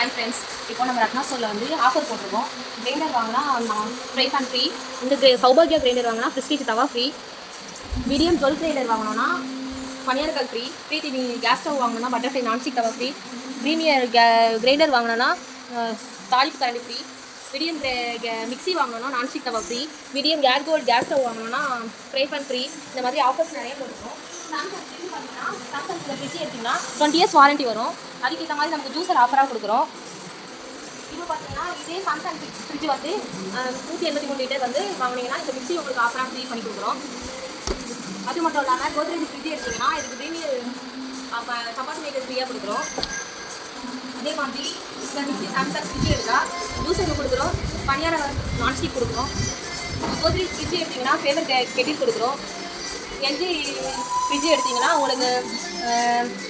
Hi friends, இப்போ நம்ம ரத்னா ஸ்டோரில் வந்து ஆஃபர் போட்டிருக்கோம். கிரைண்டர் வாங்கினா ஃப்ரை பேன் ஃப்ரீ, இந்த சௌபாகியா கிரைண்டர் வாங்கினா Prestige tawa free, medium 12 grinder வாங்கினோன்னா பனியார்கள் ஃப்ரீ, டிவி கேஸ் ஸ்டவ் வாங்கினோன்னா butterfly nonstick tawa free, premier grinder வாங்கினோன்னா தாளிப்பு கரண்டி ஃப்ரீ, மீடியம் மிக்ஸி வாங்கினோன்னா நான்ஸ்டிக் தவா ஃப்ரீ, மீடியம் கேர்கோல்ட் கேஸ் ஸ்டவ் வாங்கினோன்னா ஃப்ரை பேன் ஃப்ரீ. இந்த மாதிரி ஆஃபர்ஸ் நிறைய போட்டிருக்கோம். சாம்சங் ஃப்ரிட்ஜ் எடுத்திங்கன்னா 20 years வாரண்டி வரும். அதுக்கேற்ற மாதிரி நமக்கு ஜூஸர் ஆஃபராக கொடுக்குறோம். இப்போ பார்த்தீங்கன்னா இதே சாம்சங் ஃப்ரிட்ஜ் வந்து 183 லிட்டர் வந்து வாங்கினீங்கன்னா இந்த மிக்ஸி உங்களுக்கு ஆஃபராக ஃப்ரீ பண்ணி கொடுக்குறோம். அது மட்டும் இல்லாமல் கோத்ரேஜ் ஃப்ரிட்ஜ் எடுத்திங்கன்னா இதுக்கு ப்ரீமியர் சப்பாத்தி மேக்கர் ஃப்ரீயாக கொடுக்குறோம். அதே மாதிரி இந்த மிக்ஸி சாம்சங் ஃப்ரிட்ஜ் எடுத்தால் ஜூஸர் கொடுக்குறோம், பனியார நான்ஸ்டிக் கொடுக்குறோம். கோத்ரேஜ் ஃப்ரிட்ஜ் எடுத்திங்கன்னா ஃபேவர் கெட்டில் கொடுக்குறோம். எல்ஜி ஃப்ரிட்ஜ் எடுத்திங்கன்னா உங்களுக்கு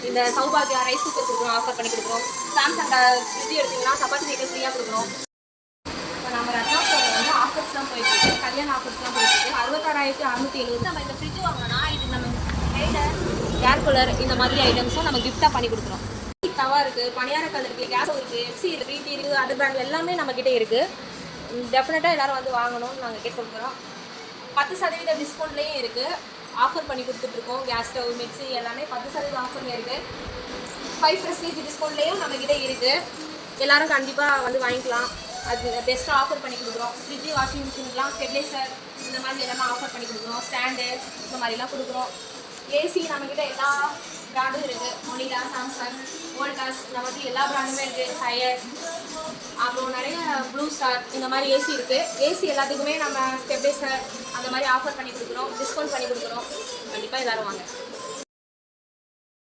இந்த சௌபாகியா ரைஸ் குக்கர் கொடுக்குறோம், ஆஃபர் பண்ணி கொடுக்குறோம். சாம்சங் ஃப்ரிட்ஜ் எடுத்திங்கன்னா சப்பாத்தி மேக்கர் ஃப்ரீயாக கொடுக்குறோம். இப்போ நம்ம ரத்னா ஸ்டோரில் வந்து ஆஃபர்ஸ்லாம் போயிட்டுருக்கு, கல்யாண ஆஃபர்ஸ்லாம் போயிட்டுருக்கு. 66,670. நம்ம இந்த ஃப்ரிட்ஜ் வாங்கினோன்னா இது நம்ம கிரைண்டர், ஏர் கூலர் இந்த மாதிரி ஐட்டம்ஸும் நம்ம கிஃப்ட்டாக பண்ணி கொடுக்குறோம். தவா இருக்குது, பனியாரக்கல் இருக்குது, கேஸ் இருக்குது, எஃப்சி இருக்குது, வீட்டி இருக்குது, அது பிராண்ட் எல்லாமே நம்மக்கிட்ட இருக்குது. டெஃபினட்டாக எல்லோரும் வந்து வாங்கணும்னு நாங்கள் கேட்டுக்கிறோம். 10% டிஸ்கவுண்ட்லேயும் இருக்குது, ஆஃபர் பண்ணி கொடுத்துட்ருக்கோம். கேஸ் ஸ்டவ், மிக்ஸி எல்லாமே 10% ஆஃபரில் இருக்குது. 5% டிஸ்கவுண்ட்லேயும் நம்மக்கிட்ட இருக்குது. எல்லோரும் கண்டிப்பாக வந்து வாங்கிக்கலாம். அது பெஸ்ட்டாக ஆஃபர் பண்ணி கொடுக்குறோம். ஃப்ரிட்ஜு, வாஷிங் மிஷின்லாம் ஸ்டெபிலைசர் இந்த மாதிரி எல்லாமே ஆஃபர் பண்ணி கொடுக்குறோம். ஸ்டாண்டு இந்த மாதிரிலாம் கொடுக்குறோம். ஏசி நம்மக்கிட்ட எல்லா பிராண்டும் இருக்குது. ஒனிடா, சாம்சங், வோல்டாஸ் இந்த மாதிரி எல்லா பிராண்டுமே இருக்குது. ஹையர், அப்புறம் நிறைய ப்ளூ ஸ்டார் இந்த மாதிரி ஏசி இருக்குது. ஏசி எல்லாத்துக்குமே நம்ம ஸ்டெபிலைசர் அந்த மாதிரி ஆஃபர் பண்ணி கொடுக்குறோம், டிஸ்கவுண்ட் பண்ணி கொடுக்குறோம். கண்டிப்பாக எல்லோரும் வாங்க.